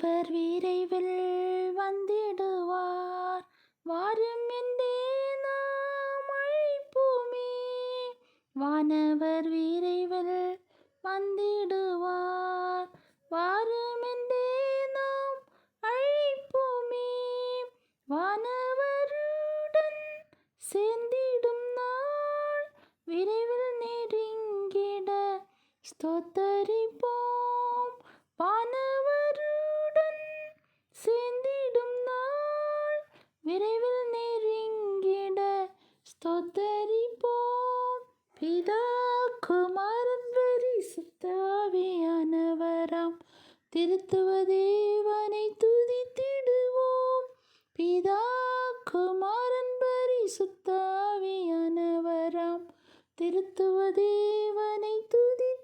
வானவர் விரைவில் வந்திடுவார், வாரும் என்றே நாம் அழைப்போமே. வானவர் விரைவில் வந்திடுவார், வாரும் என்றே நாம் அழைப்போமே. வானவருடன் சேர்ந்திடும் நாள் விரைவில் நெருங்கிட ஸ்தோத்தரிப்போம். வானவருடன் சேர்ந்திடும் நாள் விரைவில் நெருங்கிட ஸ்தோத்தரிப்போம். பிதா குமாரன் பரிசுத்த ஆவியானவராம் திருத்துவ தேவனை துதித்திடுவோம். பிதா குமாரன் பரிசுத்த ஆவியானவராம் திருத்துவ தேவனை துதித்திடுவோம்.